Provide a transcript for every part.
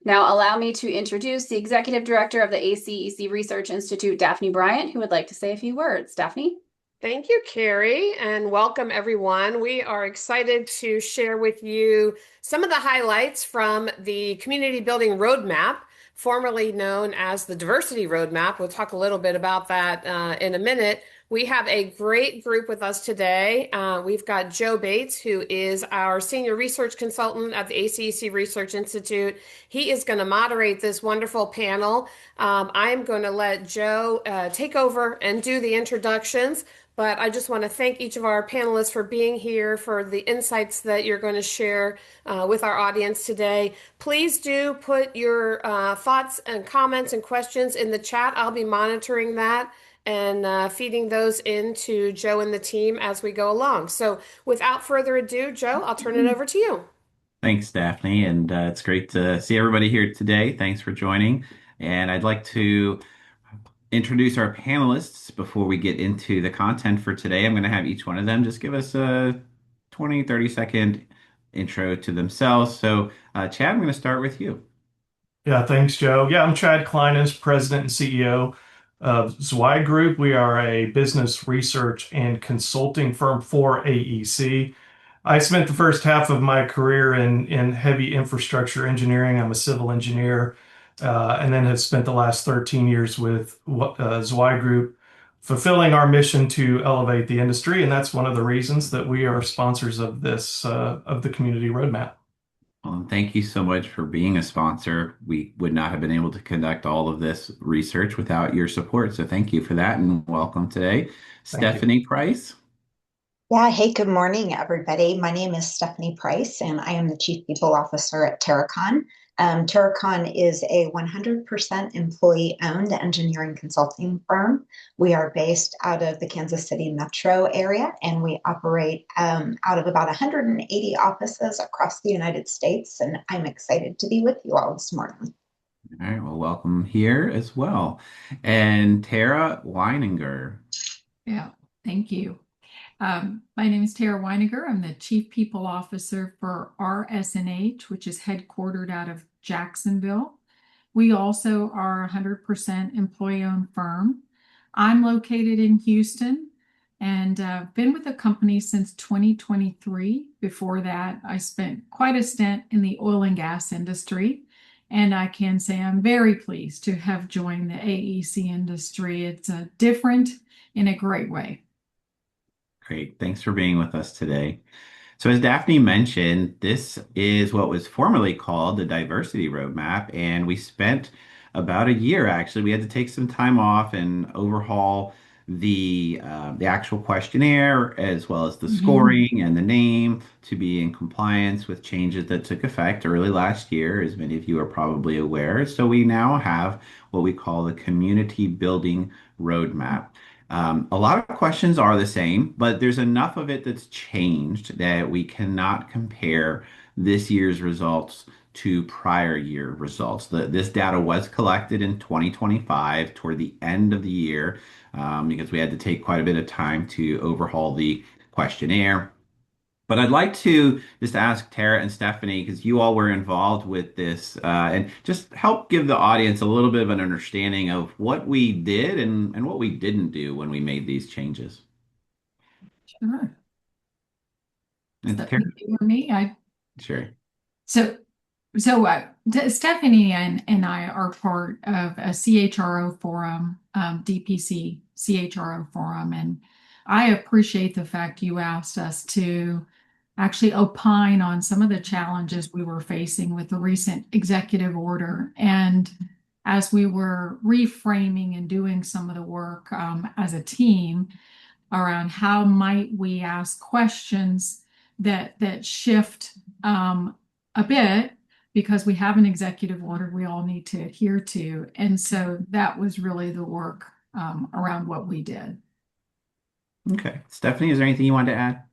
Now, allow me to introduce the Executive Director of the ACEC Research Institute, Daphne Bryant, who would like to say a few words. Daphne? Thank you, Carrie, and welcome everyone. We are excited to share with you some of the highlights from the Community Building Roadmap, formerly known as the Diversity Roadmap. We'll talk a little bit about that in a minute. We have a great group with us today. We've got Joe Bates, who is our Senior Research Consultant at the ACEC Research Institute. He is going to moderate this wonderful panel. I'm going to let Joe take over and do the introductions. But I just want to thank each of our panelists for being here, for the insights that you're going to share with our audience today. Please do put your thoughts and comments and questions in the chat. I'll be monitoring that and feeding those into Joe and the team as we go along. So without further ado, Joe, I'll turn it over to you. Thanks, Daphne, and it's great to see everybody here today. Thanks for joining. And I'd like to introduce our panelists before we get into the content for today. I'm going to have each one of them just give us a 20, 30-second intro to themselves. So, Chad, I'm going to start with you. Yeah, thanks, Joe. Yeah, I'm Chad Kleinis, President and CEO of Zweig Group. We are a business research and consulting firm for AEC. I spent the first half of my career in heavy infrastructure engineering. I'm a civil engineer, and then have spent the last 13 years with Zweig Group, fulfilling our mission to elevate the industry. And that's one of the reasons that we are sponsors of this, of the Community Roadmap. Well, thank you so much for being a sponsor. We would not have been able to conduct all of this research without your support. So thank you for that and welcome today. Thank you. Stephanie Price. Yeah, hey, good morning, everybody. My name is Stephanie Price, and I am the Chief People Officer at Terracon. Terracon is a 100% employee-owned engineering consulting firm. We are based out of the Kansas City metro area, and we operate out of about 180 offices across the United States. And I'm excited to be with you all this morning. All right, well, welcome here as well. And Tara Weininger. Yeah, thank you. My name is Tara Weiniger. I'm the Chief People Officer for RS&H, which is headquartered out of Jacksonville. We also are a 100% employee-owned firm. I'm located in Houston and been with the company since 2023. Before that, I spent quite a stint in the oil and gas industry. And I can say I'm very pleased to have joined the AEC industry. It's different in a great way. Great. Thanks for being with us today. So, as Daphne mentioned, this is what was formerly called the Diversity Roadmap, and we spent about a year actually. We had to take some time off and overhaul the actual questionnaire as well as the scoring and the name to be in compliance with changes that took effect early last year, as many of you are probably aware. So we now have what we call the Community Building Roadmap. A lot of questions are the same, but there's enough of it that's changed that we cannot compare this year's results to prior year results. This data was collected in 2025 toward the end of the year because we had to take quite a bit of time to overhaul the questionnaire. But I'd like to just ask Tara and Stephanie, because you all were involved with this, and just help give the audience a little bit of an understanding of what we did and what we didn't do when we made these changes. Sure. And Tara, Stephanie, you or me? sure. So, Stephanie and I are part of a CHRO forum, DPC CHRO forum, and I appreciate the fact you asked us to actually opine on some of the challenges we were facing with the recent executive order. And as we were reframing and doing some of the work as a team around how might we ask questions that shift a bit, because we have an executive order we all need to adhere to. And so that was really the work around what we did. Okay. Stephanie, is there anything you wanted to add?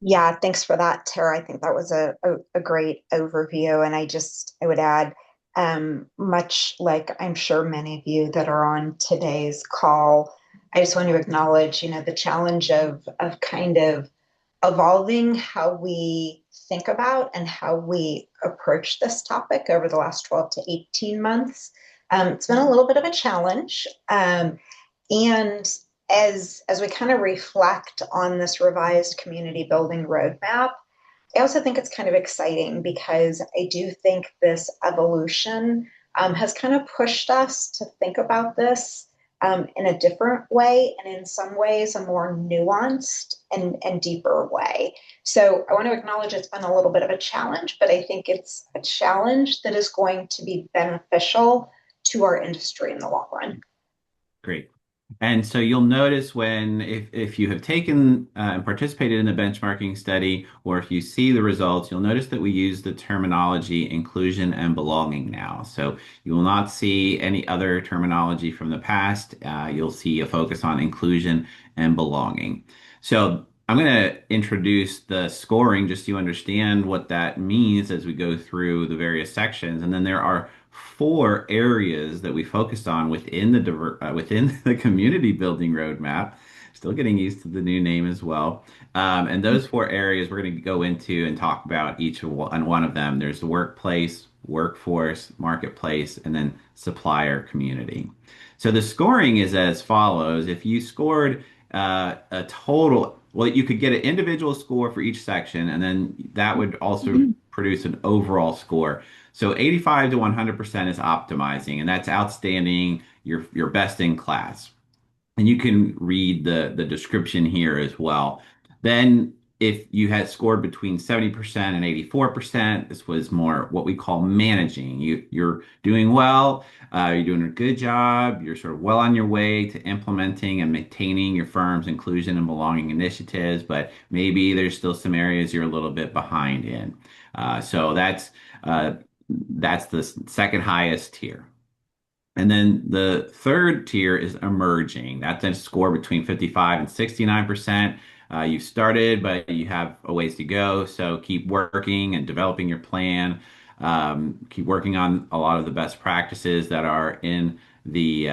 Yeah, thanks for that, Tara. I think that was a great overview. And I would add, much like I'm sure many of you that are on today's call, I just want to acknowledge, the challenge of kind of evolving how we think about and how we approach this topic over the last 12 to 18 months. It's been a little bit of a challenge. And as we kind of reflect on this revised community building roadmap, I also think it's kind of exciting because I do think this evolution has kind of pushed us to think about this in a different way, and in some ways a more nuanced and deeper way. So I want to acknowledge it's been a little bit of a challenge, but I think it's a challenge that is going to be beneficial to our industry in the long run. Great. And so you'll notice when, if you have taken and participated in the benchmarking study, or if you see the results, you'll notice that we use the terminology inclusion and belonging now. So you will not see any other terminology from the past. You'll see a focus on inclusion and belonging. So I'm going to introduce the scoring just so you understand what that means as we go through the various sections. And then there are 4 areas that we focused on within the community building roadmap. Still getting used to the new name as well. And those 4 areas we're going to go into and talk about each one of them. There's the workplace, workforce, marketplace, and then supplier community. So the scoring is as follows. If you scored a total, well, you could get an individual score for each section, and then that would also produce an overall score. So 85 to 100% is optimizing, and that's outstanding, your best in class. And you can read the description here as well. Then if you had scored between 70% and 84%, this was more what we call managing. You're doing well, you're doing a good job, you're sort of well on your way to implementing and maintaining your firm's inclusion and belonging initiatives, but maybe there's still some areas you're a little bit behind in. So that's the second highest tier. And then the third tier is emerging. That's a score between 55 and 69%. You've started, but you have a ways to go. So keep working and developing your plan. Keep working on a lot of the best practices that are in the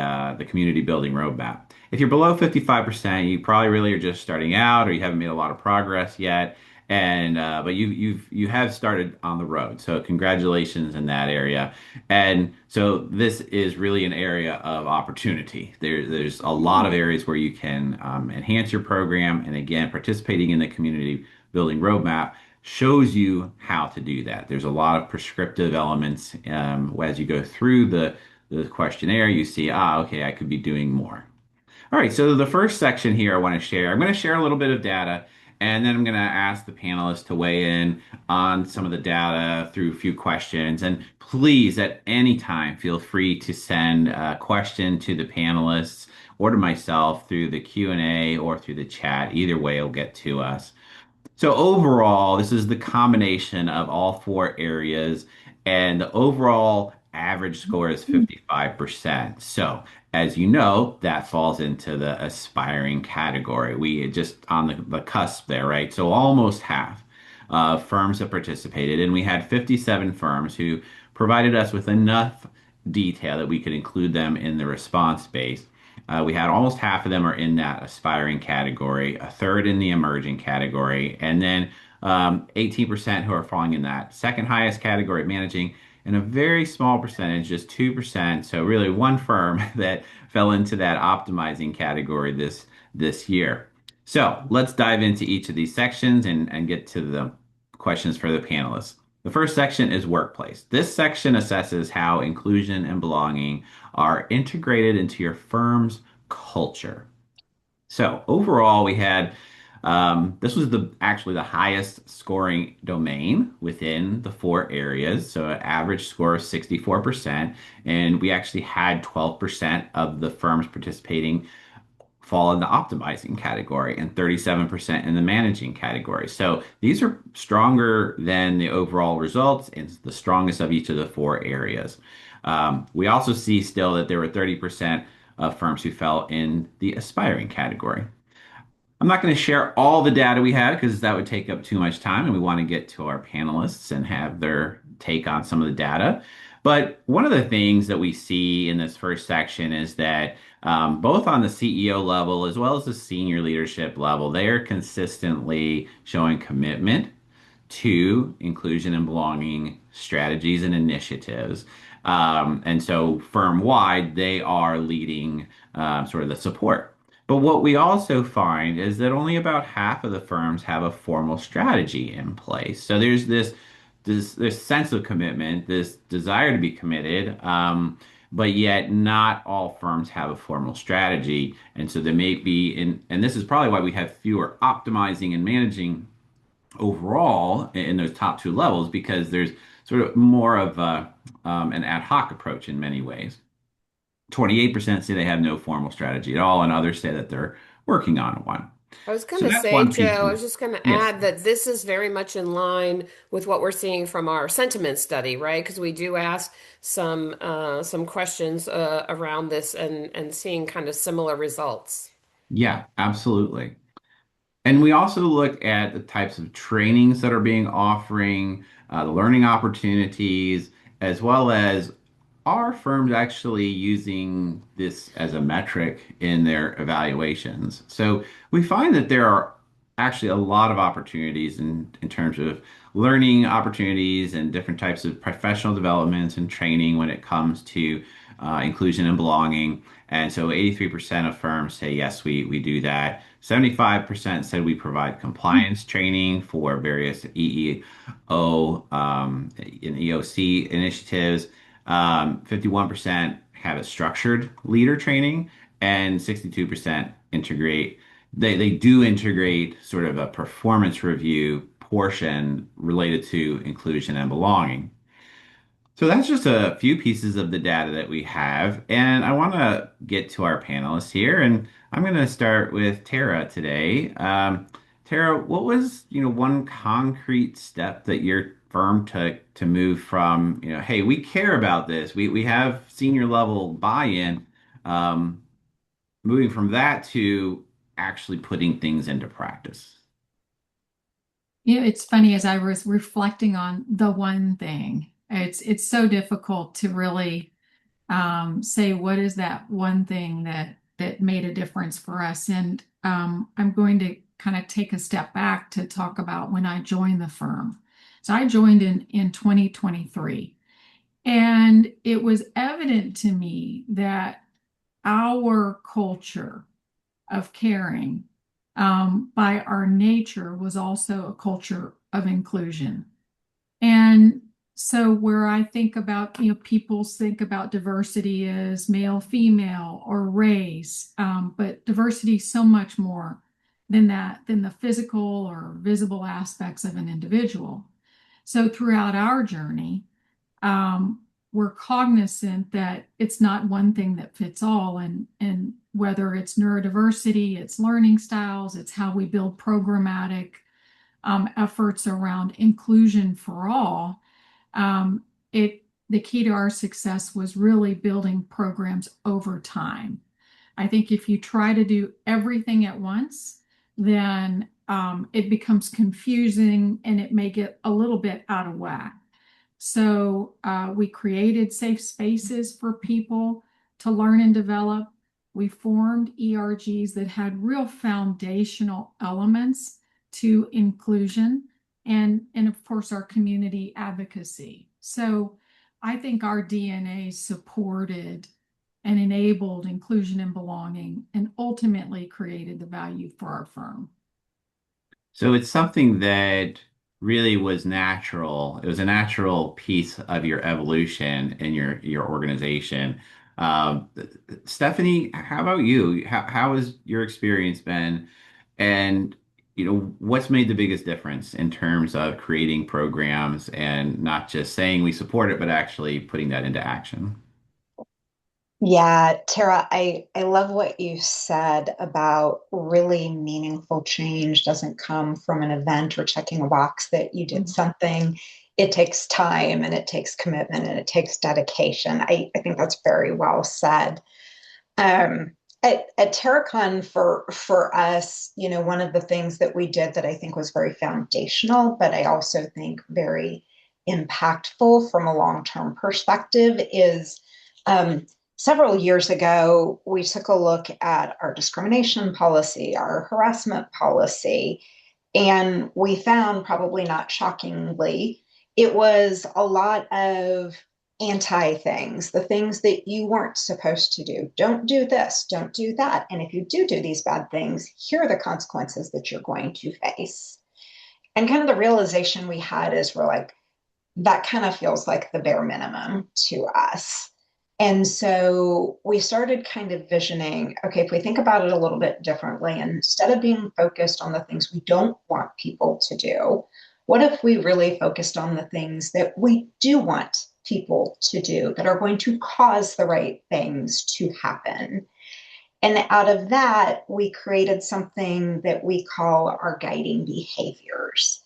community building roadmap. If you're below 55%, you probably really are just starting out, or you haven't made a lot of progress yet. And but you have started on the road, so congratulations in that area. And so this is really an area of opportunity. There's a lot of areas where you can enhance your program, and again, participating in the community building roadmap shows you how to do that. There's a lot of prescriptive elements as you go through the questionnaire. You see, okay, I could be doing more. All right, so the first section here I want to share. I'm going to share a little bit of data. And then I'm going to ask the panelists to weigh in on some of the data through a few questions. And please, at any time, feel free to send a question to the panelists or to myself through the Q&A or through the chat. Either way, it'll get to us. So overall, this is the combination of all 4 areas, and the overall average score is 55%. So as you know, that falls into the aspiring category. We just on the cusp there, right? So almost half of firms have participated, and we had 57 firms who provided us with enough detail that we could include them in the response base. We had almost half of them are in that aspiring category, a third in the emerging category, and then 18% who are falling in that second highest category, managing, and a very small percentage, just 2%. So really one firm that fell into that optimizing category this year. So let's dive into each of these sections and get to the questions for the panelists. The first section is workplace. This section assesses how inclusion and belonging are integrated into your firm's culture. So overall, we had this was actually the highest scoring domain within the 4 areas. So an average score of 64%. And we actually had 12% of the firms participating fall in the optimizing category and 37% in the managing category. So these are stronger than the overall results and the strongest of each of the 4 areas. We also see still that there were 30% of firms who fell in the aspiring category. I'm not going to share all the data we have because that would take up too much time, and we want to get to our panelists and have their take on some of the data. But one of the things that we see in this first section is that both on the CEO level as well as the senior leadership level, they are consistently showing commitment to inclusion and belonging strategies and initiatives. And so firm-wide, they are leading sort of the support. But what we also find is that only about half of the firms have a formal strategy in place. So there's this sense of commitment, this desire to be committed, but yet not all firms have a formal strategy. And so there may be, and this is probably why we have fewer optimizing and managing overall in those top two levels, because there's sort of more of an ad hoc approach in many ways. 28% say they have no formal strategy at all, and others say that they're working on one. I was going So to that's say, one piece Joe, I of, was just going to yes. add that this is very much in line with what we're seeing from our sentiment study, right? Because we do ask some questions around this and seeing kind of similar results. Yeah, absolutely. And we also look at the types of trainings that are being offering, the learning opportunities, as well as are firms actually using this as a metric in their evaluations. So we find that there are actually a lot of opportunities in terms of learning opportunities and different types of professional developments and training when it comes to inclusion and belonging. And so 83% of firms say, yes, we do that. 75% said we provide compliance training for various EEO and EOC initiatives. 51% have a structured leader training, and 62% integrate. They do integrate sort of a performance review portion related to inclusion and belonging. So that's just a few pieces of the data that we have. And I want to get to our panelists here. And I'm going to start with Tara today. Tara, what was, one concrete step that your firm took to move from, hey, we care about this. We have senior level buy-in, um, moving from that to actually putting things into practice. It's funny as I was reflecting on the one thing. It's so difficult to really say what is that one thing that made a difference for us. And I'm going to kind of take a step back to talk about when I joined the firm. So I joined in 2023, and it was evident to me that our culture of caring, by our nature, was also a culture of inclusion. And so where I think about, people think about diversity as male, female, or race, but diversity is so much more than that, than the physical or visible aspects of an individual. So throughout our journey, we're cognizant that it's not one thing that fits all, and whether it's neurodiversity, it's learning styles, it's how we build programmatic efforts around inclusion for all. The key to our success was really building programs over time. I think if you try to do everything at once, then it becomes confusing and it may get a little bit out of whack. So we created safe spaces for people to learn and develop. We formed ERGs that had real foundational elements to inclusion and of course our community advocacy. So I think our DNA supported and enabled inclusion and belonging and ultimately created the value for our firm. So it's something that really was natural. It was a natural piece of your evolution in your organization. Um, Stephanie, how about you? How has your experience been? And what's made the biggest difference in terms of creating programs and not just saying we support it, but actually putting that into action? Yeah, Tara, I love what you said about really meaningful change doesn't come from an event or checking a box that you did something. It takes time and it takes commitment and it takes dedication. I think that's very well said. At Terracon for us, one of the things that we did that I think was very foundational, but I also think very impactful from a long-term perspective is several years ago, we took a look at our discrimination policy, our harassment policy, And we found, probably not shockingly, it was a lot of anti things, the things that you weren't supposed to do. Don't do this, don't do that. And if you do these bad things, here are the consequences that you're going to face. And kind of the realization we had is we're like, that kind of feels like the bare minimum to us. And so we started kind of visioning, okay, if we think about it a little bit differently, and instead of being focused on the things we don't want people to do, what if we really focused on the things that we do want people to do that are going to cause the right things to happen? And out of that, we created something that we call our guiding behaviors.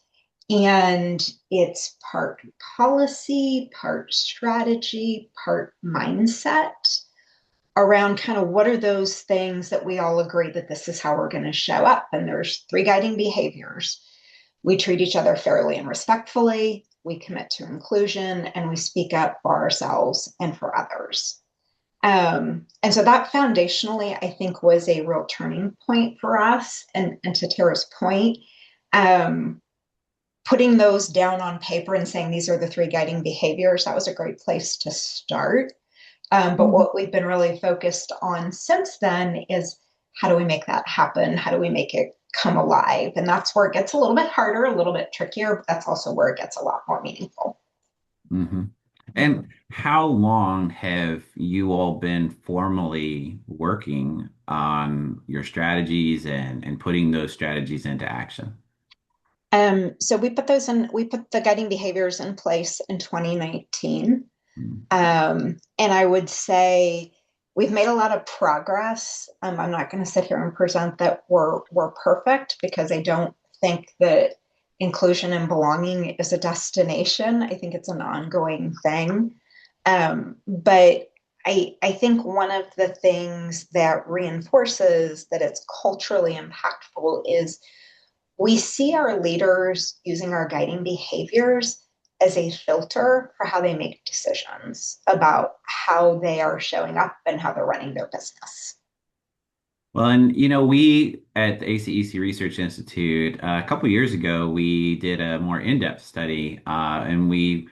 And it's part policy, part strategy, part mindset around kind of what are those things that we all agree that this is how we're going to show up. And there's 3 guiding behaviors. We treat each other fairly and respectfully, we commit to inclusion, and we speak up for ourselves and for others. And so that foundationally, I think, was a real turning point for us. And to Tara's point, putting those down on paper and saying these are the 3 guiding behaviors, that was a great place to start. But what we've been really focused on since then is how do we make that happen? How do we make it come alive? And that's where it gets a little bit harder, a little bit trickier, but that's also where it gets a lot more meaningful. Mm-hmm. And how long have you all been formally working on your strategies and putting those strategies into action? So we put the guiding behaviors in place in 2019. And I would say we've made a lot of progress. I'm not going to sit here and present that we're perfect, because I don't think that inclusion and belonging is a destination. I think it's an ongoing thing. But I think one of the things that reinforces that it's culturally impactful is we see our leaders using our guiding behaviors as a filter for how they make decisions about how they are showing up and how they're running their business. Well, and we at the ACEC Research Institute, a couple years ago, we did a more in-depth study, and we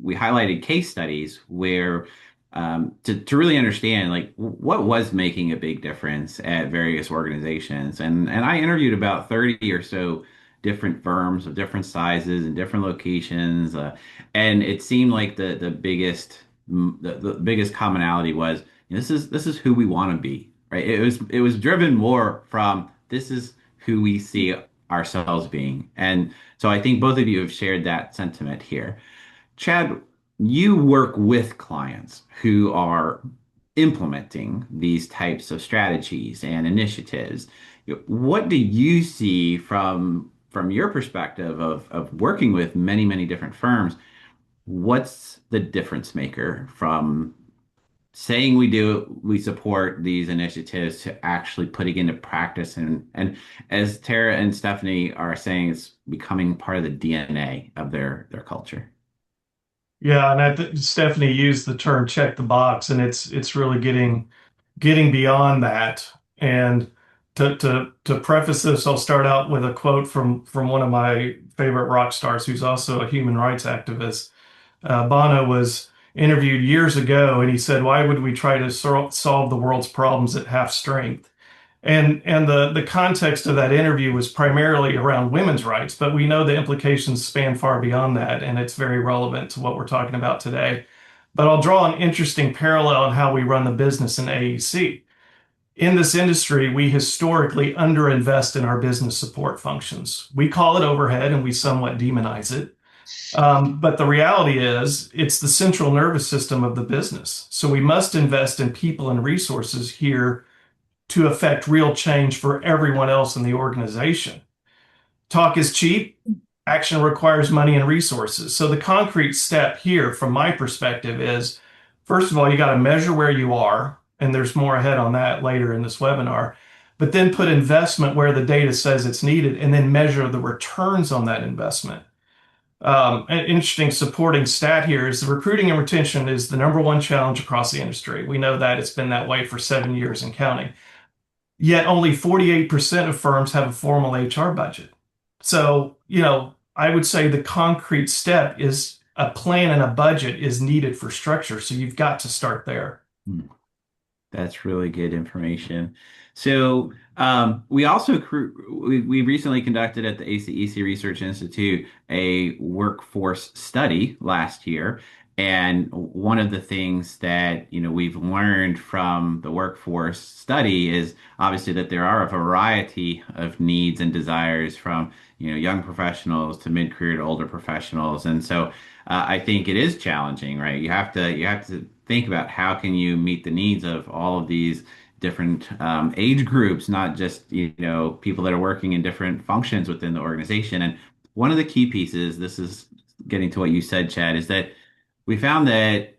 highlighted case studies where to really understand like what was making a big difference at various organizations. And I interviewed about 30 or so different firms of different sizes and different locations, and it seemed like the biggest commonality was, this is who we want to be. Right. It was driven more from this is who we see ourselves being. And so I think both of you have shared that sentiment here. Chad, you work with clients who are implementing these types of strategies and initiatives. What do you see from your perspective of working with many, many different firms? What's the difference maker from saying we support these initiatives to actually putting into practice, and as Tara and Stephanie are saying, it's becoming part of the DNA of their culture? Yeah, and I think Stephanie used the term "check the box," and it's really getting beyond that. And to preface this, I'll start out with a quote from one of my favorite rock stars, who's also a human rights activist. Bono was interviewed years ago, and he said, "Why would we try to solve the world's problems at half strength?" And the context of that interview was primarily around women's rights, but we know the implications span far beyond that, and it's very relevant to what we're talking about today. But I'll draw an interesting parallel on how we run the business in AEC. In this industry, we historically underinvest in our business support functions. We call it overhead and we somewhat demonize it. But the reality is, it's the central nervous system of the business. So we must invest in people and resources here to affect real change for everyone else in the organization. Talk is cheap, action requires money and resources. So the concrete step here, from my perspective, is first of all, you got to measure where you are, and there's more ahead on that later in this webinar. But then put investment where the data says it's needed, and then measure the returns on that investment. An interesting supporting stat here is the recruiting and retention is the #1 challenge across the industry. We know that it's been that way for 7 years and counting. Yet only 48% of firms have a formal HR budget. So, I would say the concrete step is a plan and a budget is needed for structure. So you've got to start there. Hmm. That's really good information. So we also we recently conducted at the ACEC Research Institute a workforce study last year. And one of the things that we've learned from the workforce study is obviously that there are a variety of needs and desires from young professionals to mid-career to older professionals. And so I think it is challenging, right? You have to think about how can you meet the needs of all of these different age groups, not just people that are working in different functions within the organization. And one of the key pieces, this is getting to what you said, Chad, is that we found that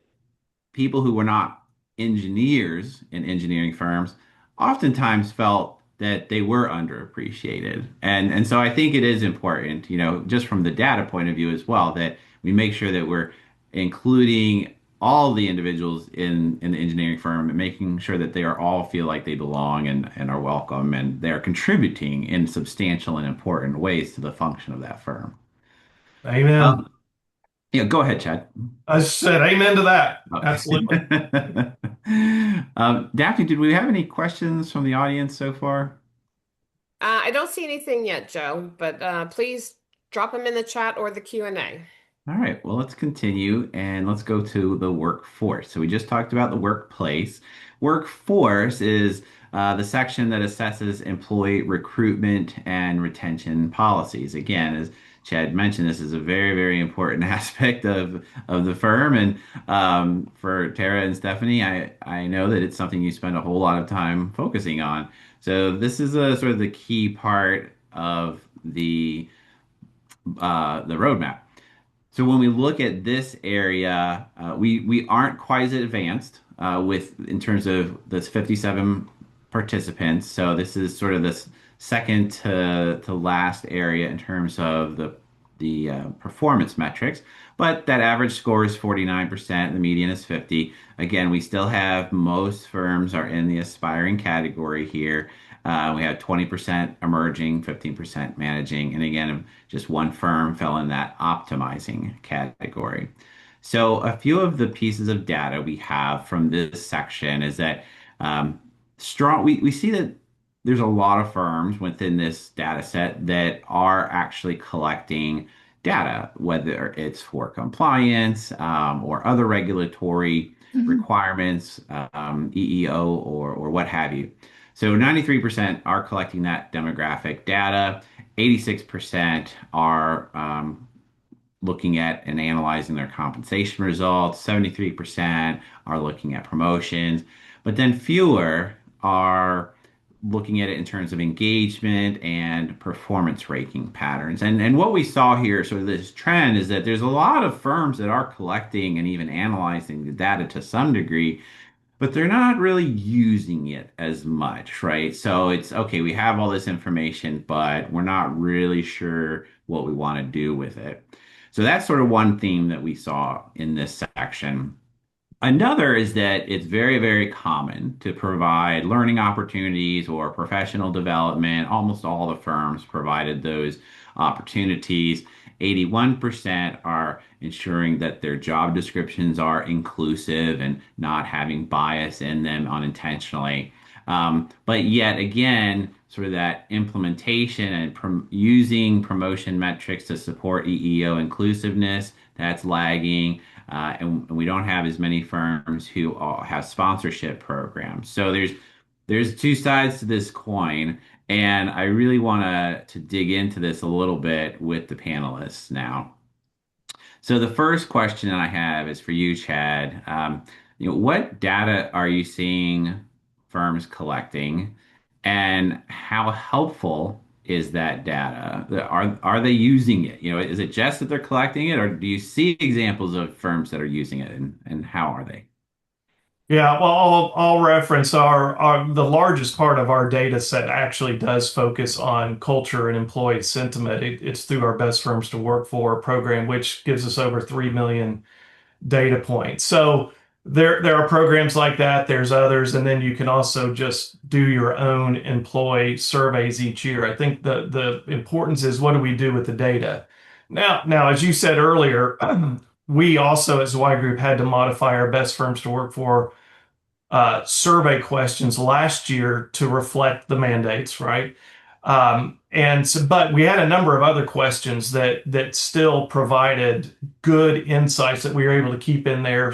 people who were not engineers in engineering firms oftentimes felt that they were underappreciated. And so I think it is important, just from the data point of view as well, that we make sure that we're including all the individuals in the engineering firm and making sure that they are all feel like they belong and are welcome and they're contributing in substantial and important ways to the function of that firm. Amen. Yeah, go ahead, Chad. I said amen to that. Okay. Absolutely. Daphne, did we have any questions from the audience so far? I don't see anything yet, Joe, but please drop them in the chat or the Q&A. All right, well, let's continue and let's go to the workforce. So we just talked about the workplace. Workforce is the section that assesses employee recruitment and retention policies. Again, as Chad mentioned, this is a very, very important aspect of the firm. And for Tara and Stephanie, I know that it's something you spend a whole lot of time focusing on. So this is a sort of the key part of the roadmap. So when we look at this area, we aren't quite as advanced in terms of this 57 participants. So this is sort of this second to last area in terms of the performance metrics. But that average score is 49%, the median is 50. Again, we still have most firms are in the aspiring category here. We have 20% emerging, 15% managing, and again, just one firm fell in that optimizing category. So a few of the pieces of data we have from this section is that we see that there's a lot of firms within this data set that are actually collecting data, whether it's for compliance or other regulatory requirements, EEO or what have you. So 93% are collecting that demographic data. 86% are looking at and analyzing their compensation results. 73% are looking at promotions. But then fewer are looking at it in terms of engagement and performance ranking patterns. And what we saw here, sort of this trend, is that there's a lot of firms that are collecting and even analyzing the data to some degree, but they're not really using it as much, right? So it's okay, we have all this information, but we're not really sure what we want to do with it. So that's sort of one theme that we saw in this section. Another is that it's very, very common to provide learning opportunities or professional development. Almost all the firms provided those opportunities. 81% are ensuring that their job descriptions are inclusive and not having bias in them unintentionally. But yet again, sort of that implementation and using promotion metrics to support EEO inclusiveness, that's lagging. And we don't have as many firms who have sponsorship programs. So there's two sides to this coin, and I really want to dig into this a little bit with the panelists now. So the first question I have is for you, Chad. What data are you seeing firms collecting, and how helpful is that data? Are they using it? Is it just that they're collecting it, or do you see examples of firms that are using it, and how are they? Yeah, well, I'll reference the largest part of our data set actually does focus on culture and employee sentiment. It's through our Best Firms to Work For program, which gives us over 3 million data points. So there are programs like that. There's others, and then you can also just do your own employee surveys each year. I think the importance is what do we do with the data? Now, as you said earlier, we also as Y Group had to modify our best firms to work for survey questions last year to reflect the mandates, right? But we had a number of other questions that still provided good insights that we were able to keep in there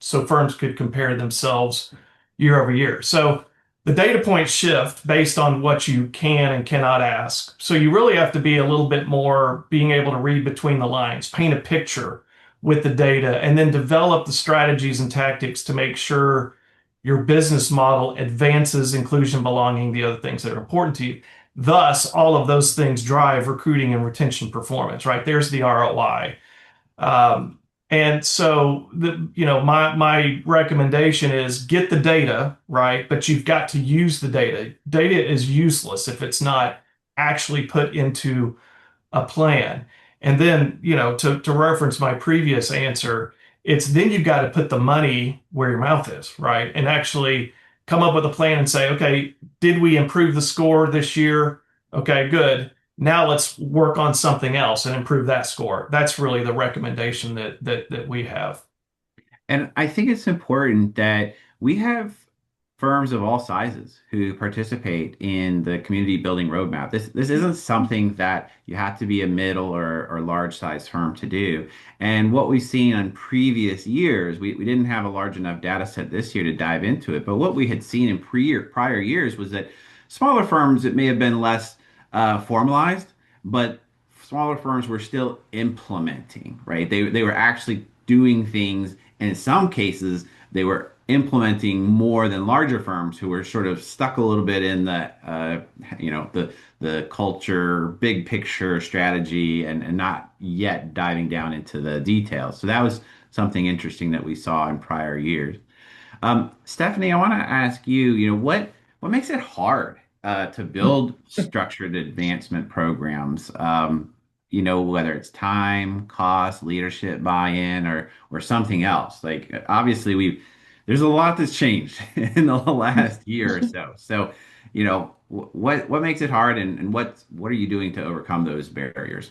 so firms could compare themselves year over year. So the data points shift based on what you can and cannot ask. So you really have to be a little bit more being able to read between the lines, paint a picture with the data, and then develop the strategies and tactics to make sure your business model advances inclusion, belonging, the other things that are important to you. Thus, all of those things drive recruiting and retention performance, right? There's the ROI. And so my recommendation is get the data, right? But you've got to use the data. Data is useless if it's not actually put into a plan. And then, to reference my previous answer, it's then you've got to put the money where your mouth is, right? And actually come up with a plan and say, okay, did we improve the score this year? Okay, good. Now let's work on something else and improve that score. That's really the recommendation that we have. And I think it's important that we have firms of all sizes who participate in the community building roadmap. This isn't something that you have to be a middle or large size firm to do. And what we've seen on previous years, we didn't have a large enough data set this year to dive into it. But what we had seen in prior years was that smaller firms, it may have been less formalized, but smaller firms were still implementing, right? They were actually doing things, and in some cases, they were implementing more than larger firms who were sort of stuck a little bit in the culture, big picture strategy, and not yet diving down into the details. So that was something interesting that we saw in prior years. Stephanie, I want to ask you, what makes it hard to build structured advancement programs? Whether it's time, cost, leadership buy-in, or something else. Like obviously there's a lot that's changed in the last year or so. So, what makes it hard, and what are you doing to overcome those barriers?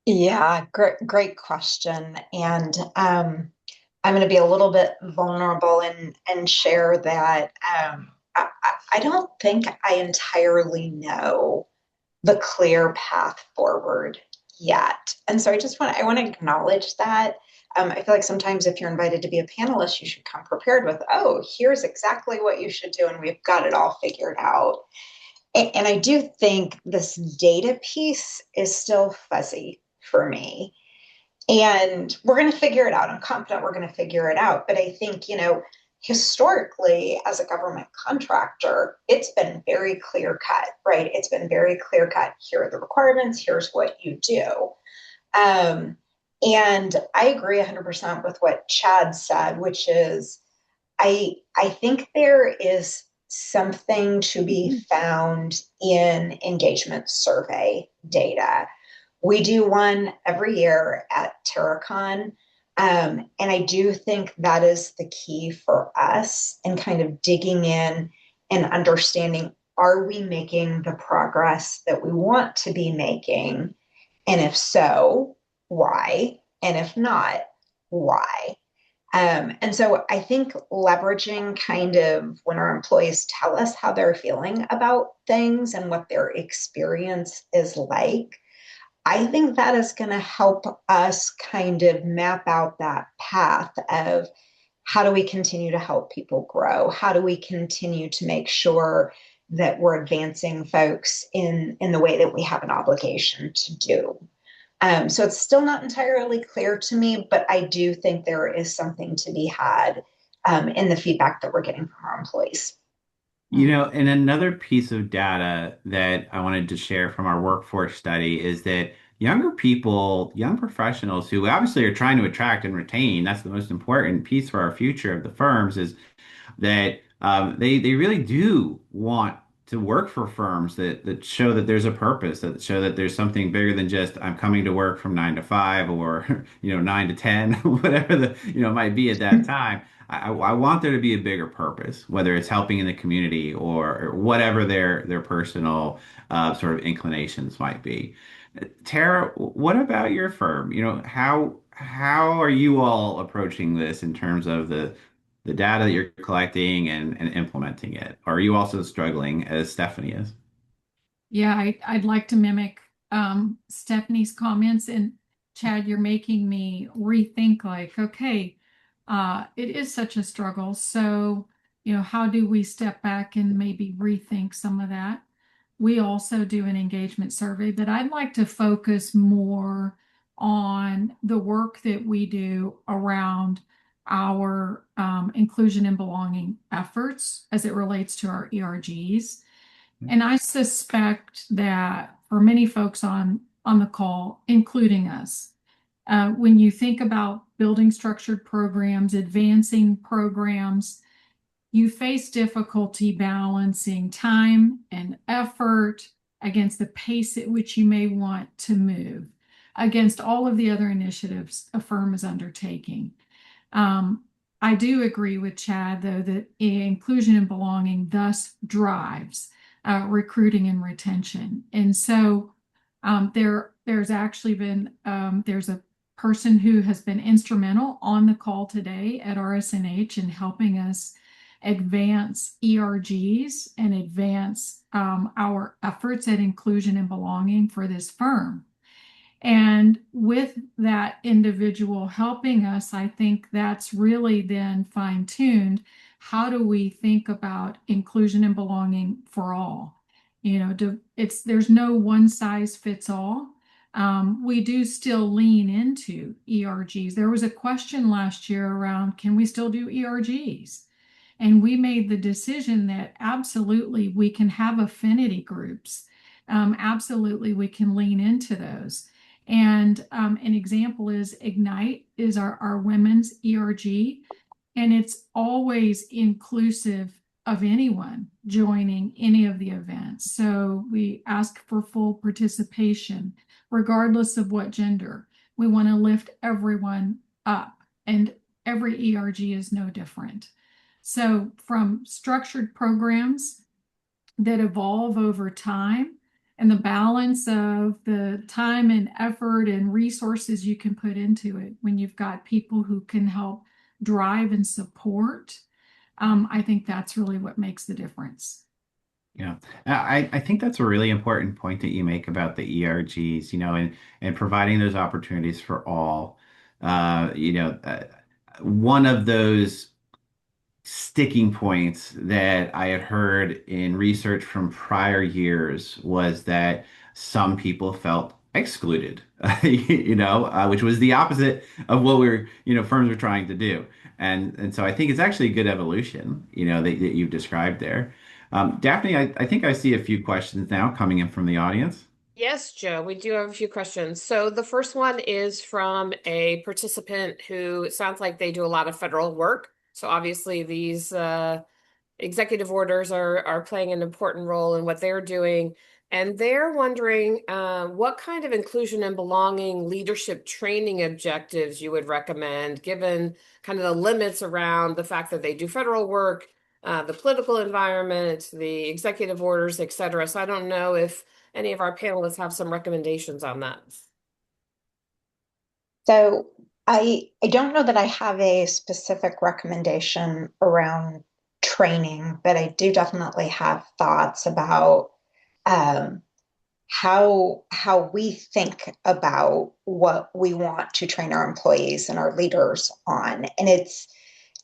Yeah, great question. And I'm going to be a little bit vulnerable and share that I don't think I entirely know the clear path forward yet. And so I want to acknowledge that. I feel like sometimes if you're invited to be a panelist, you should come prepared with, oh, here's exactly what you should do, and we've got it all figured out. And I do think this data piece is still fuzzy for me. And we're going to figure it out. I'm confident we're going to figure it out. But I think, historically, as a government contractor, it's been very clear cut, right? It's been very clear cut. Here are the requirements. Here's what you do. And I agree 100% with what Chad said, which is I think there is something to be found in engagement survey data. We do one every year at Terracon. And I do think that is the key for us in kind of digging in and understanding, are we making the progress that we want to be making? And if so, why? And if not, why? And so I think leveraging kind of when our employees tell us how they're feeling about things and what their experience is like, I think that is going to help us kind of map out that path of how do we continue to help people grow? How do we continue to make sure that we're advancing folks in the way that we have an obligation to do? So it's still not entirely clear to me, but I do think there is something to be had in the feedback that we're getting from our employees. And another piece of data that I wanted to share from our workforce study is that younger people, young professionals who obviously are trying to attract and retain, that's the most important piece for our future of the firms, is that they really do want to work for firms that show that there's a purpose, that show that there's something bigger than just I'm coming to work from 9 to 5 or 9 to 10, whatever the might be at that time. I want there to be a bigger purpose, whether it's helping in the community or whatever their personal sort of inclinations might be. Tara, what about your firm? How are you all approaching this in terms of the data that you're collecting and implementing it? Or are you also struggling as Stephanie is? Yeah, I'd like to mimic Stephanie's comments. And Chad, you're making me rethink like, okay, it is such a struggle. So, how do we step back and maybe rethink some of that? We also do an engagement survey, but I'd like to focus more on the work that we do around our inclusion and belonging efforts as it relates to our ERGs. And I suspect that for many folks on the call, including us, when you think about building structured programs, advancing programs, you face difficulty balancing time and effort against the pace at which you may want to move, against all of the other initiatives a firm is undertaking. I do agree with Chad, though, that inclusion and belonging thus drives recruiting and retention. And so there's actually been, there's a person who has been instrumental on the call today at RSNH in helping us advance ERGs and advance our efforts at inclusion and belonging for this firm. And with that individual helping us, I think that's really then fine-tuned. How do we think about inclusion and belonging for all? There's no one size fits all. We do still lean into ERGs. There was a question last year around, can we still do ERGs? And we made the decision that absolutely we can have affinity groups. Absolutely, we can lean into those. And an example is Ignite is our women's ERG, and it's always inclusive of anyone joining any of the events. So we ask for full participation, regardless of what gender. We want to lift everyone up, and every ERG is no different. So from structured programs that evolve over time, and the balance of the time and effort and resources you can put into it when you've got people who can help drive and support, I think that's really what makes the difference. Yeah, I think that's a really important point that you make about the ERGs, and providing those opportunities for all. One of those sticking points that I had heard in research from prior years was that some people felt excluded, which was the opposite of what firms were trying to do. And so I think it's actually a good evolution, that you've described there. Daphne, I think I see a few questions now coming in from the audience. Yes, Joe, we do have a few questions. So the first one is from a participant who sounds like they do a lot of federal work. So obviously these executive orders are playing an important role in what they're doing. And they're wondering what kind of inclusion and belonging leadership training objectives you would recommend, given kind of the limits around the fact that they do federal work, the political environment, the executive orders, et cetera. So I don't know if any of our panelists have some recommendations on that. So I don't know that I have a specific recommendation around training, but I do definitely have thoughts about how we think about what we want to train our employees and our leaders on. And it's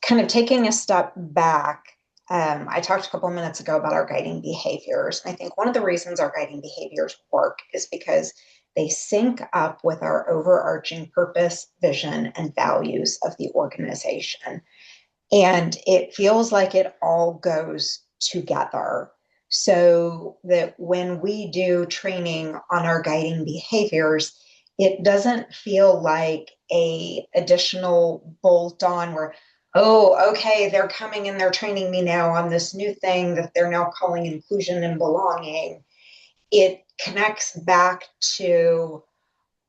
kind of taking a step back. I talked a couple of minutes ago about our guiding behaviors. And I think one of the reasons our guiding behaviors work is because they sync up with our overarching purpose, vision, and values of the organization. And it feels like it all goes together. So that when we do training on our guiding behaviors, it doesn't feel like a additional bolt on where, oh, okay, they're coming and they're training me now on this new thing that they're now calling inclusion and belonging. It connects back to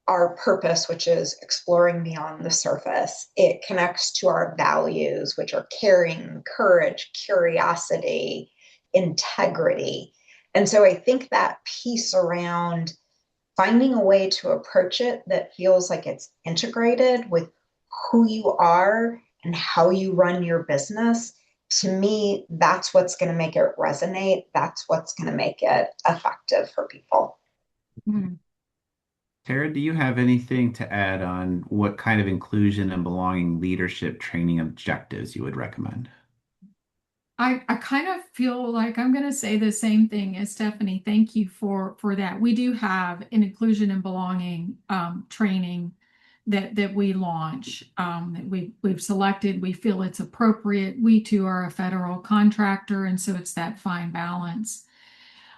our purpose, which is exploring beyond the surface. It connects to our values, which are caring, courage, curiosity, integrity. And so I think that piece around finding a way to approach it that feels like it's integrated with who you are and how you run your business, to me, that's what's going to make it resonate. That's what's going to make it effective for people. Mhm. Tara, do you have anything to add on what kind of inclusion and belonging leadership training objectives you would recommend? I kind of feel like I'm going to say the same thing as Stephanie. Thank you for that. We do have an inclusion and belonging training that we launch, that we've selected. We feel it's appropriate. We too are a federal contractor, and so it's that fine balance.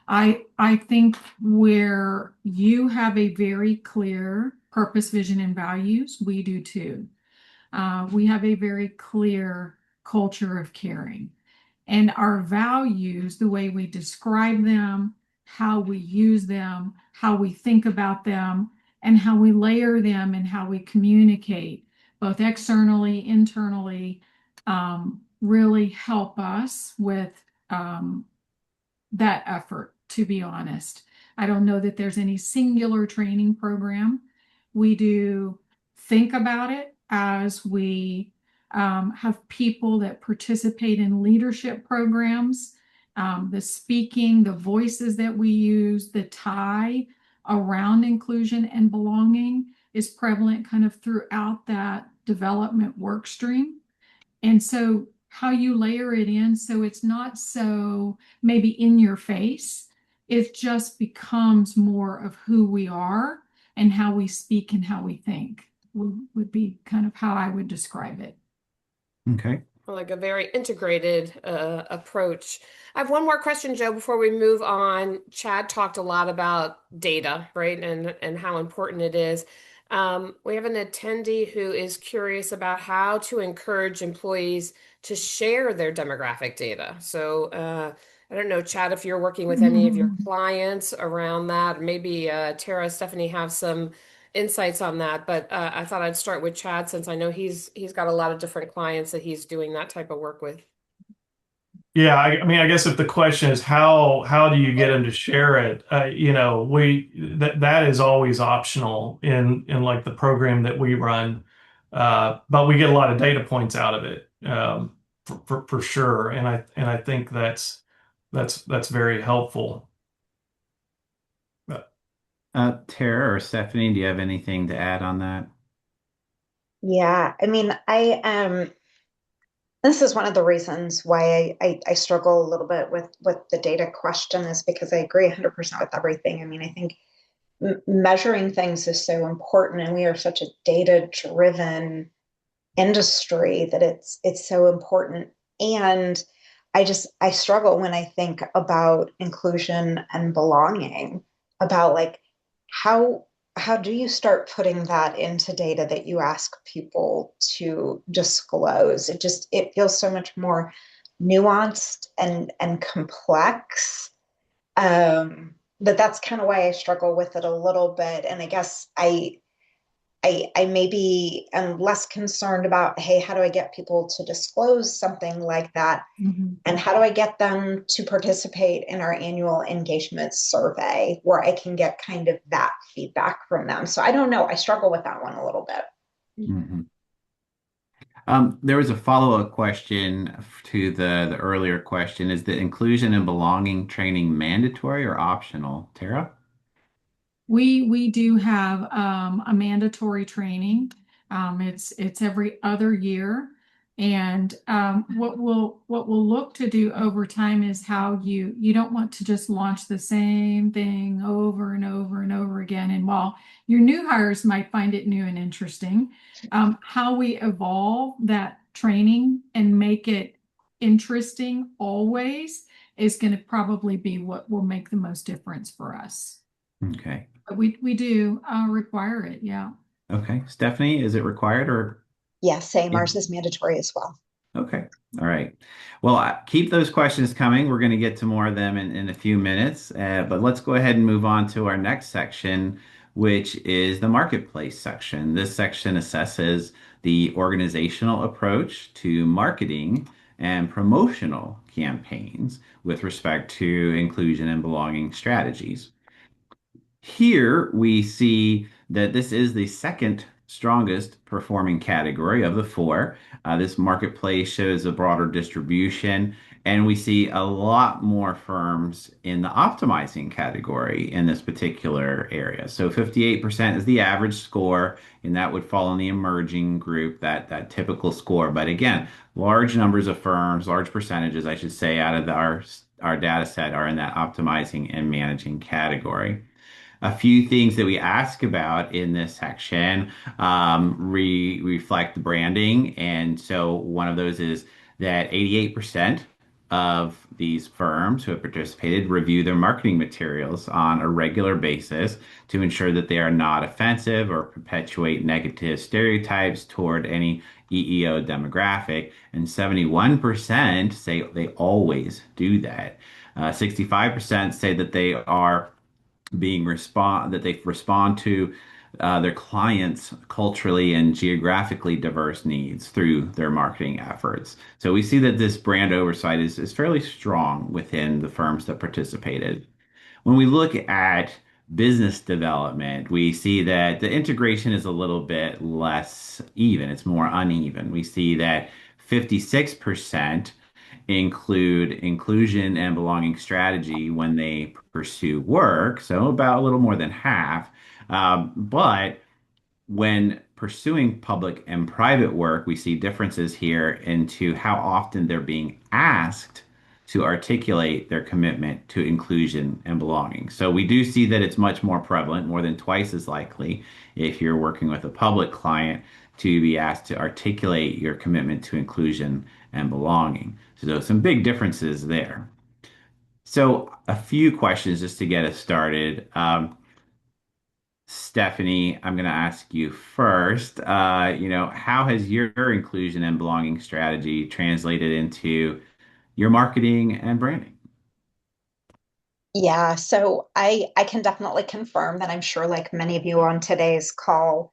I think where you have a very clear purpose, vision, and values, we do too. We have a very clear culture of caring. And our values, the way we describe them, how we use them, how we think about them, and how we layer them and how we communicate, both externally, internally, really help us with that effort, to be honest. I don't know that there's any singular training program. We do think about it as we have people that participate in leadership programs, the speaking, the voices that we use, the tie around inclusion and belonging is prevalent kind of throughout that development work stream. And so how you layer it in so it's not so maybe in your face, it just becomes more of who we are and how we speak and how we think would be kind of how I would describe it. Okay. Like a very integrated approach. I have one more question, Joe, before we move on. Chad talked a lot about data, right? And how important it is. We have an attendee who is curious about how to encourage employees to share their demographic data. So I don't know, Chad, if you're working with any of your clients around that. Maybe Tara, Stephanie have some insights on that, but I thought I'd start with Chad since I know he's got a lot of different clients that he's doing that type of work with. Yeah, I mean, I guess if the question is how do you get them to share it, that is always optional in like the program that we run, but we get a lot of data points out of it, for sure, and I think that's very helpful. Tara or Stephanie, do you have anything to add on that? Yeah, I mean, this is one of the reasons why I struggle a little bit with the data question is because I agree 100% with everything. I mean, I think measuring things is so important, and we are such a data-driven industry that it's so important. And I struggle when I think about inclusion and belonging, about like how how do you start putting that into data that you ask people to disclose? It feels so much more nuanced and complex. But that's kind of why I struggle with it a little bit. And I guess I maybe am less concerned about, hey, how do I get people to disclose something like that? Mhm. And how do I get them to participate in our annual engagement survey where I can get kind of that feedback from them? So I don't know. I struggle with that one a little bit. Mhm. There was a follow-up question to the earlier question. Is the inclusion and belonging training mandatory or optional, Tara? We do have a mandatory training. It's every other year, and what we'll look to do over time is how you don't want to just launch the same thing over and over and over again. And while your new hires might find it new and interesting, how we evolve that training and make it interesting always is going to probably be what will make the most difference for us. Okay. We do require it, yeah. Okay. Stephanie, is it required or? Yeah, same. Yeah. Ours is mandatory as well. Okay. All right. Well, keep those questions coming. We're going to get to more of them in a few minutes. But let's go ahead and move on to our next section, which is the marketplace section. This section assesses the organizational approach to marketing and promotional campaigns with respect to inclusion and belonging strategies. Here we see that this is the second strongest performing category of the four. This marketplace shows a broader distribution, and we see a lot more firms in the optimizing category in this particular area. So 58% is the average score, and that would fall in the emerging group, that typical score. But again, large numbers of firms, large percentages, I should say, out of our data set are in that optimizing and managing category. A few things that we ask about in this section reflect the branding. And so one of those is that 88% of these firms who have participated review their marketing materials on a regular basis to ensure that they are not offensive or perpetuate negative stereotypes toward any EEO demographic. And 71% say they always do that. 65% say that they are that they respond to their clients' culturally and geographically diverse needs through their marketing efforts. So we see that this brand oversight is fairly strong within the firms that participated. When we look at business development, we see that the integration is a little bit less even. It's more uneven. We see that 56% include inclusion and belonging strategy when they pursue work, so about a little more than half. But when pursuing public and private work, we see differences here into how often they're being asked to articulate their commitment to inclusion and belonging. So we do see that it's much more prevalent, more than twice as likely if you're working with a public client to be asked to articulate your commitment to inclusion and belonging. So some big differences there. So a few questions just to get us started. Stephanie, I'm going to ask you first. How has your inclusion and belonging strategy translated into your marketing and branding? Yeah, so I can definitely confirm that I'm sure, like many of you on today's call,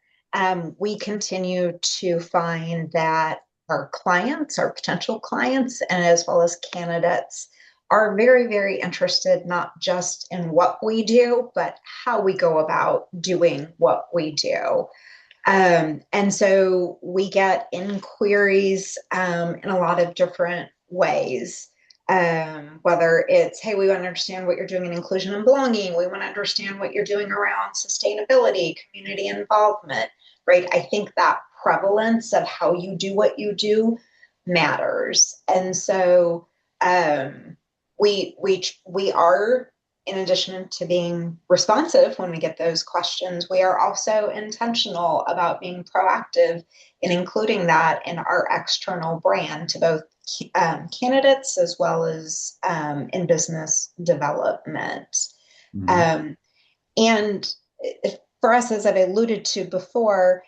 we continue to find that our clients, our potential clients, and as well as candidates are very, very interested not just in what we do, but how we go about doing what we do. And so we get inquiries in a lot of different ways. Whether it's, hey, we want to understand what you're doing in inclusion and belonging, we want to understand what you're doing around sustainability, community involvement, right? I think that prevalence of how you do what you do matters. And so we are, in addition to being responsive when we get those questions, we are also intentional about being proactive in including that in our external brand to both candidates as well as in business development. Mhm. And for us, as I've alluded to before,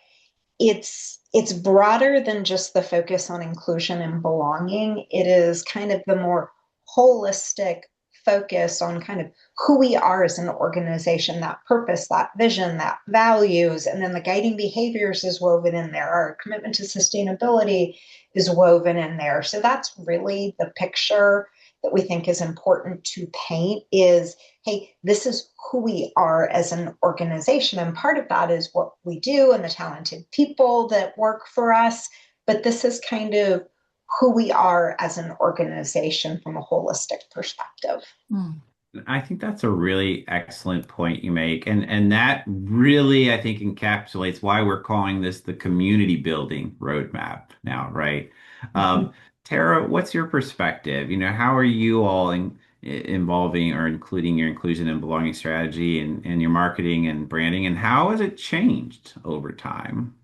it's broader than just the focus on inclusion and belonging. It is kind of the more holistic focus on kind of who we are as an organization, that purpose, that vision, that values, and then the guiding behaviors is woven in there. Our commitment to sustainability is woven in there. So that's really the picture that we think is important to paint is, hey, this is who we are as an organization. And part of that is what we do and the talented people that work for us. But this is kind of who we are as an organization from a holistic perspective. Mm. I think that's a really excellent point you make. And that really, I think, encapsulates why we're calling this the community building roadmap now, right? Um, Tara, what's your perspective? How are you all involving or including your inclusion and belonging strategy and your marketing and branding, and how has it changed over time?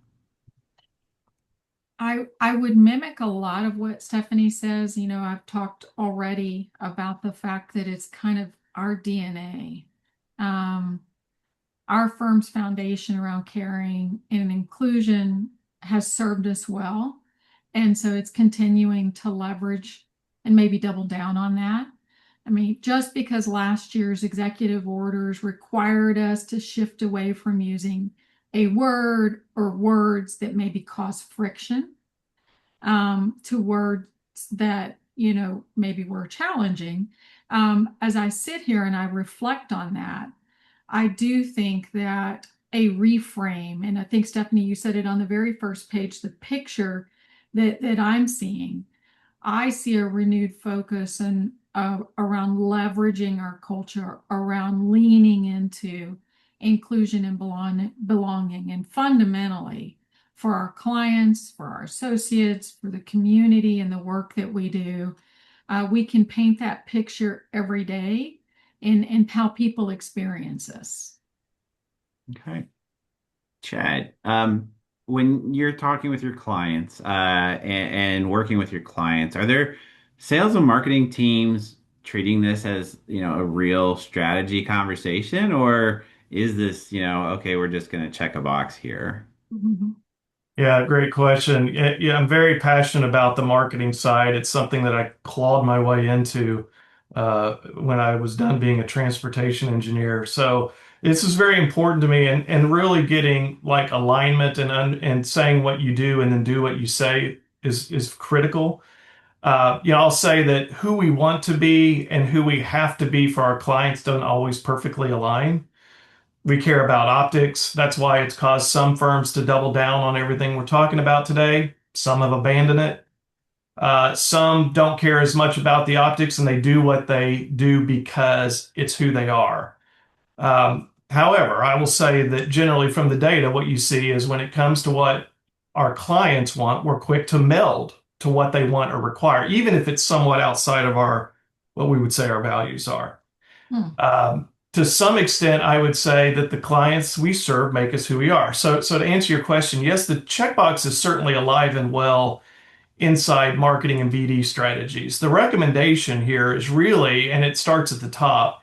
I would mimic a lot of what Stephanie says. I've talked already about the fact that it's kind of our DNA. Our firm's foundation around caring and inclusion has served us well. And so it's continuing to leverage and maybe double down on that. I mean, just because last year's executive orders required us to shift away from using a word or words that maybe cause friction to words that, maybe were challenging. As I sit here and I reflect on that, I do think that a reframe, and I think Stephanie, you said it on the very first page, the picture that I'm seeing, I see a renewed focus and around leveraging our culture, around leaning into inclusion and belonging, and fundamentally for our clients, for our associates, for the community and the work that we do, we can paint that picture every day in how people experience us. Okay. Chad, when you're talking with your clients and working with your clients, are there sales and marketing teams treating this as, a real strategy conversation, or is this, okay, we're just going to check a box here? Mhm. Yeah, great question. Yeah, I'm very passionate about the marketing side. It's something that I clawed my way into when I was done being a transportation engineer. So this is very important to me, and really getting like alignment and saying what you do and then do what you say is critical. I'll say that who we want to be and who we have to be for our clients don't always perfectly align. We care about optics. That's why it's caused some firms to double down on everything we're talking about today. Some have abandoned it. Some don't care as much about the optics and they do what they do because it's who they are. However, I will say that generally from the data, what you see is when it comes to what our clients want, we're quick to meld to what they want or require, even if it's somewhat outside of what we would say our values are. To some extent, I would say that the clients we serve make us who we are. So to answer your question, yes, the checkbox is certainly alive and well inside marketing and BD strategies. The recommendation here is really, and it starts at the top,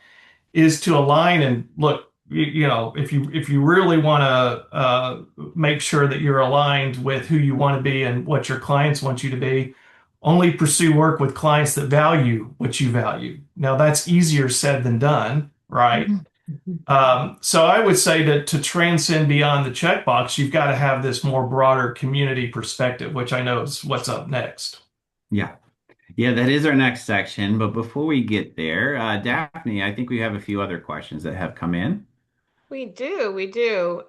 is to align and look. If you really want to make sure that you're aligned with who you want to be and what your clients want you to be, only pursue work with clients that value what you value. Now that's easier said than done, right? So I would say that to transcend beyond the checkbox, you've got to have this more broader community perspective, which I know is what's up next. Yeah. Yeah, that is our next section. But before we get there, Daphne, I think we have a few other questions that have come in. We do, we do.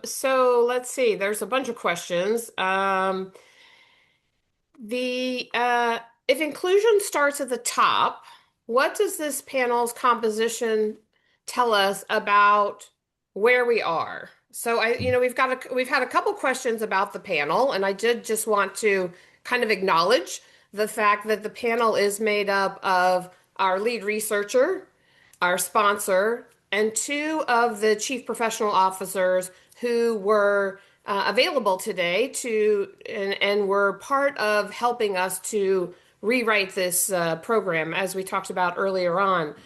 So let's see. There's a bunch of questions. The If inclusion starts at the top, what does this panel's composition tell us about where we are? So we've had a couple questions about the panel, and I did just want to kind of acknowledge the fact that the panel is made up of our lead researcher, our sponsor, and two of the chief professional officers who were available today and were part of helping us to rewrite this program, as we talked about earlier on.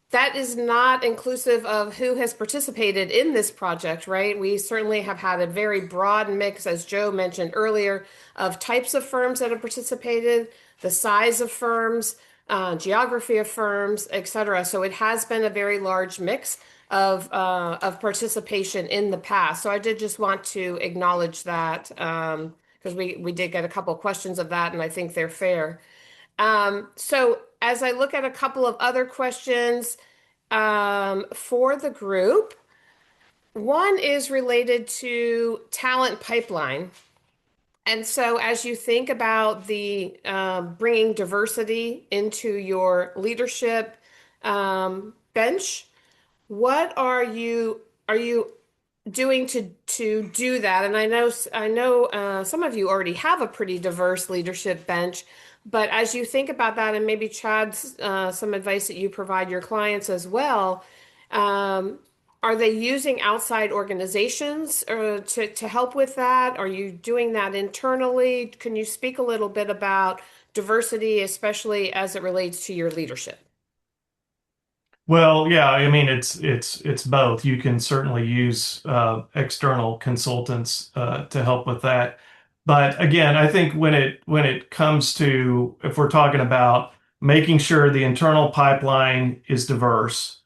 That is not inclusive of who has participated in this project, right? We certainly have had a very broad mix, as Joe mentioned earlier, of types of firms that have participated, the size of firms, geography of firms, et cetera. So it has been a very large mix of participation in the past. So I did just want to acknowledge that because we did get a couple of questions of that, and I think they're fair. So as I look at a couple of other questions for the group, one is related to talent pipeline. And so as you think about the bringing diversity into your leadership bench, what are you doing to do that? And I know some of you already have a pretty diverse leadership bench, but as you think about that, and maybe Chad's some advice that you provide your clients as well, are they using outside organizations to help with that? Are you doing that internally? Can you speak a little bit about diversity, especially as it relates to your leadership? Well, yeah, I mean it's both. You can certainly use external consultants to help with that. But again, I think when it comes to, if we're talking about making sure the internal pipeline is diverse,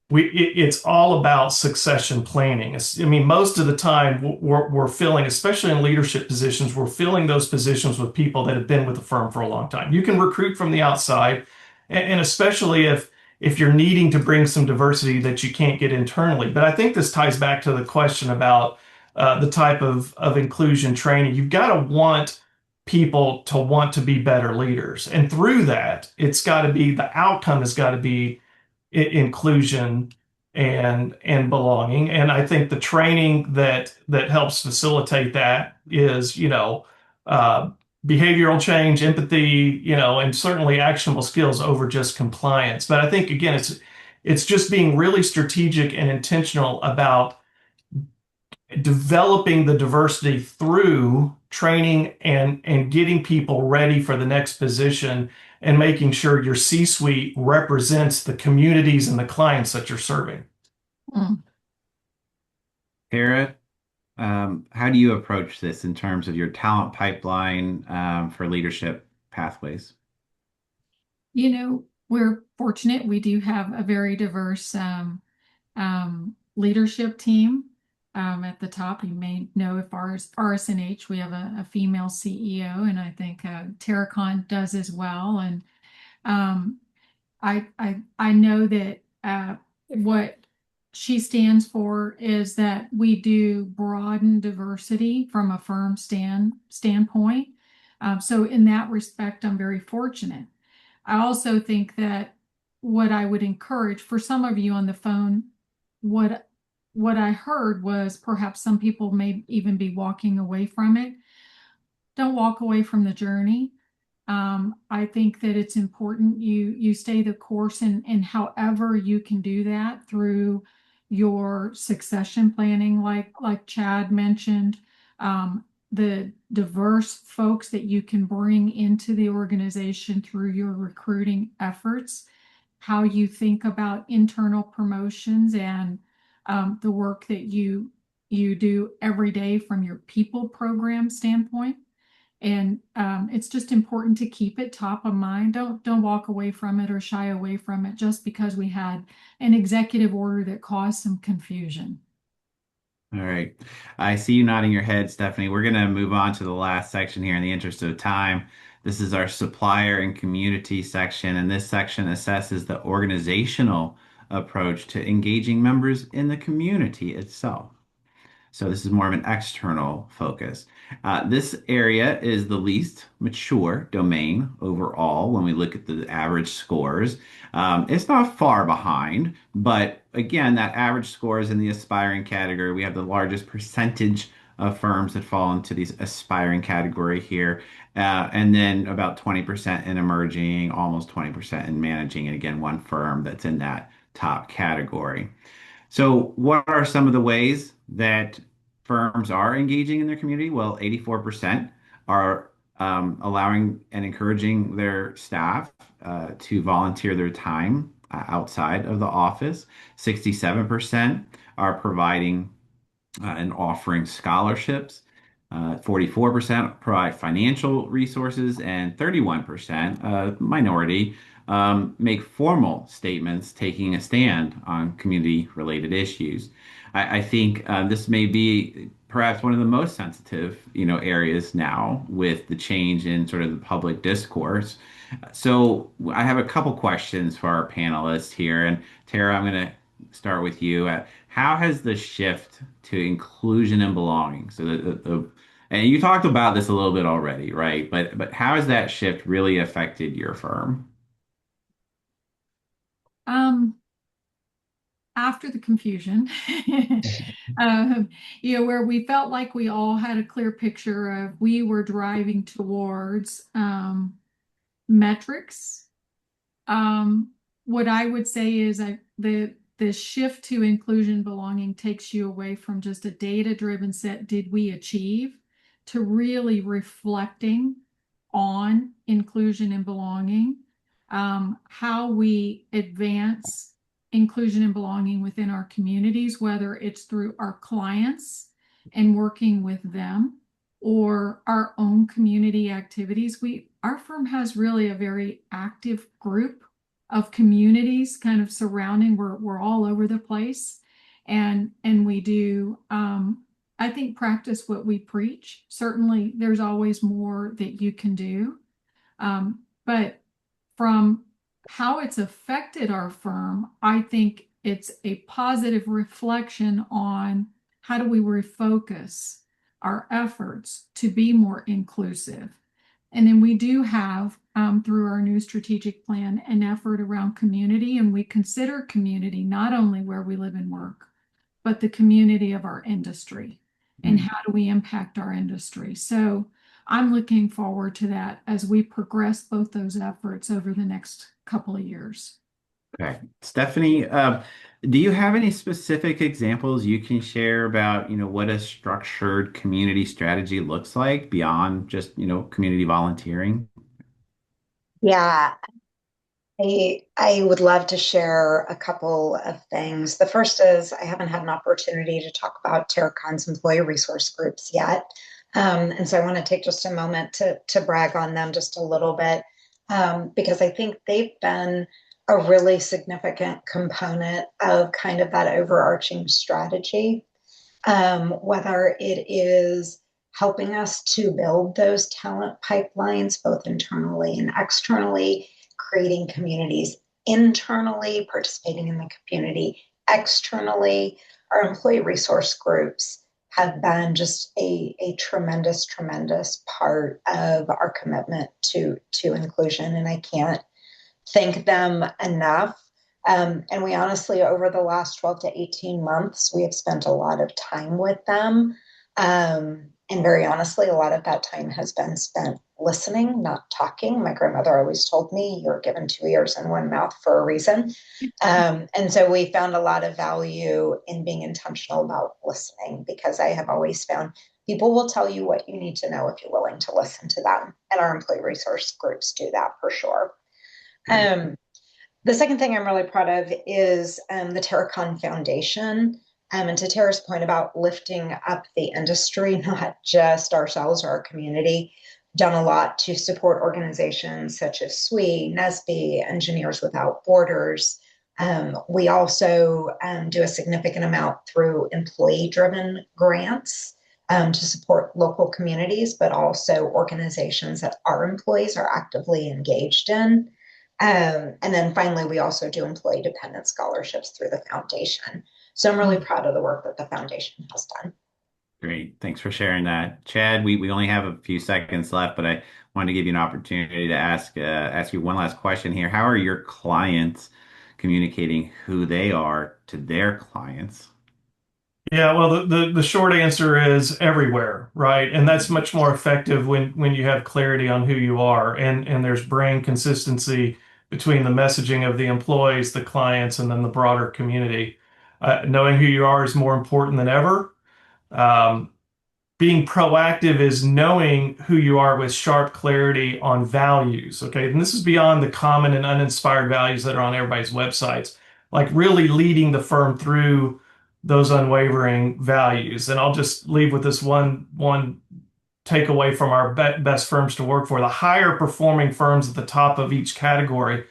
it's all about succession planning. I mean, most of the time we're filling, especially in leadership positions, we're filling those positions with people that have been with the firm for a long time. You can recruit from the outside, and especially if you're needing to bring some diversity that you can't get internally. But I think this ties back to the question about the type of inclusion training. You've got to want people to want to be better leaders, and through that, it's got to be the outcome has got to be inclusion and belonging. And I think the training that helps facilitate that is, uh, behavioral change, empathy, and certainly actionable skills over just compliance. But I think again, it's just being really strategic and intentional about developing the diversity through training and getting people ready for the next position and making sure your C-suite represents the communities and the clients that you're serving. Mm. Tara, how do you approach this in terms of your talent pipeline for leadership pathways? We're fortunate. We do have a very diverse leadership team. At the top, you may know if RSNH, we have a female CEO, and I think Terracon does as well. And I know that what she stands for is that we do broaden diversity from a firm standpoint. So in that respect, I'm very fortunate. I also think that what I would encourage for some of you on the phone, what I heard was perhaps some people may even be walking away from it. Don't walk away from the journey. I think that it's important you stay the course, and however you can do that through your succession planning, like Chad mentioned, the diverse folks that you can bring into the organization through your recruiting efforts, how you think about internal promotions, and the work that you do every day from your people program standpoint. And it's just important to keep it top of mind. Don't walk away from it or shy away from it just because we had an executive order that caused some confusion. All right. I see you nodding your head, Stephanie. We're going to move on to the last section here in the interest of time. This is our supplier and community section, and this section assesses the organizational approach to engaging members in the community itself. So this is more of an external focus. This area is the least mature domain overall when we look at the average scores. It's not far behind, but again, that average score is in the aspiring category. We have the largest percentage of firms that fall into these aspiring category here, and then about 20% in emerging, almost 20% in managing, and again, one firm that's in that top category. So, what are some of the ways that firms are engaging in their community? Well, 84% are allowing and encouraging their staff to volunteer their time outside of the office. 67% are providing and offering scholarships. 44% provide financial resources, and 31%, minority, make formal statements taking a stand on community-related issues. I think this may be perhaps one of the most sensitive, areas now with the change in sort of the public discourse. So I have a couple questions for our panelists here, and Tara, I'm going to start with you. How has the shift to inclusion and belonging, so and you talked about this a little bit already, right? But how has that shift really affected your firm? After the confusion, where we felt like we all had a clear picture of we were driving towards metrics. What I would say is the shift to inclusion belonging takes you away from just a data-driven set, did we achieve, to really reflecting on inclusion and belonging, how we advance inclusion and belonging within our communities, whether it's through our clients and working with them, or our own community activities. Our firm has really a very active group of communities kind of surrounding. We're all over the place, and we do I think practice what we preach. Certainly, there's always more that you can do, but from how it's affected our firm, I think it's a positive reflection on how do we refocus our efforts to be more inclusive. And then we do have, through our new strategic plan, an effort around community, and we consider community not only where we live and work, but the community of our industry and how do we impact our industry. So I'm looking forward to that as we progress both those efforts over the next couple of years. Okay. Stephanie, do you have any specific examples you can share about, what a structured community strategy looks like beyond just, community volunteering? Yeah, I would love to share a couple of things. The first is I haven't had an opportunity to talk about Terracon's employee resource groups yet. And so I want to take just a moment to brag on them just a little bit, because I think they've been a really significant component of kind of that overarching strategy, whether it is helping us to build those talent pipelines, both internally and externally, creating communities internally, participating in the community externally. Our employee resource groups have been just a tremendous, tremendous part of our commitment to inclusion, and I can't thank them enough. And we honestly, over the last 12 to 18 months, we have spent a lot of time with them. And very honestly, a lot of that time has been spent listening, not talking. My grandmother always told me, you're given 2 ears and 1 mouth for a reason. And so we found a lot of value in being intentional about listening, because I have always found people will tell you what you need to know if you're willing to listen to them. And our employee resource groups do that for sure. The second thing I'm really proud of is the Terracon Foundation. And to Tara's point about lifting up the industry, not just ourselves or our community, done a lot to support organizations such as SWE, NSBE, Engineers Without Borders. We also do a significant amount through employee-driven grants to support local communities, but also organizations that our employees are actively engaged in. And then finally, we also do employee dependent scholarships through the foundation. So I'm really proud of the work that the foundation has done. Great. Thanks for sharing that. Chad, we only have a few seconds left, but I wanted to give you an opportunity to ask you one last question here. How are your clients communicating who they are to their clients? Yeah, well, the short answer is everywhere, right? And that's much more effective when you have clarity on who you are, and there's brand consistency between the messaging of the employees, the clients, and then the broader community. Knowing who you are is more important than ever. Being proactive is knowing who you are with sharp clarity on values. Okay. And this is beyond the common and uninspired values that are on everybody's websites, like really leading the firm through those unwavering values. And I'll just leave with this one takeaway from our best firms to work for. The higher performing firms at the top of each category,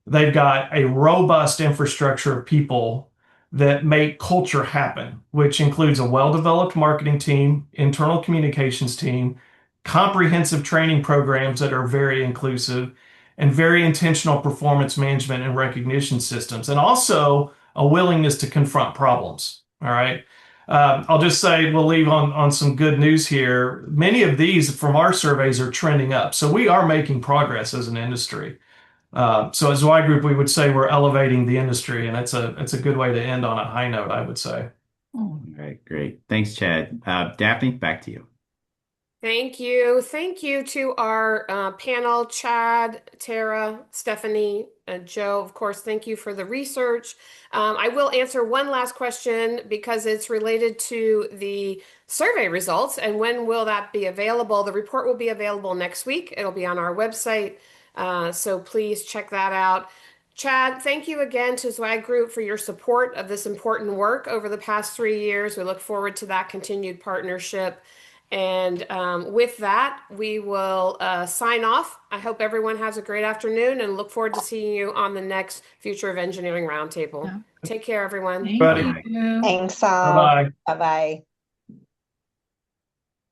they've got a robust infrastructure of people that make culture happen, which includes a well-developed marketing team, internal communications team, comprehensive training programs that are very inclusive, and very intentional performance management and recognition systems, and also a willingness to confront problems. All right. I'll just say we'll leave on some good news here. Many of these from our surveys are trending up. So we are making progress as an industry. So as Y Group, we would say we're elevating the industry, and it's a good way to end on a high note, I would say. All right, great. Thanks, Chad. Daphne, back to you. Thank you. Thank you to our panel, Chad, Tara, Stephanie, Joe. Of course, thank you for the research. I will answer one last question because it's related to the survey results and when will that be available? The report will be available next week. It'll be on our website. So please check that out. Chad, thank you again to Zweig Group for your support of this important work over the past 3 years. We look forward to that continued partnership. And with that, we will sign off. I hope everyone has a great afternoon and look forward to seeing you on the next Future of Engineering Roundtable. Yeah. Take care, everyone. Thank Buddy. you. Thanks all. Bye-bye. Bye bye.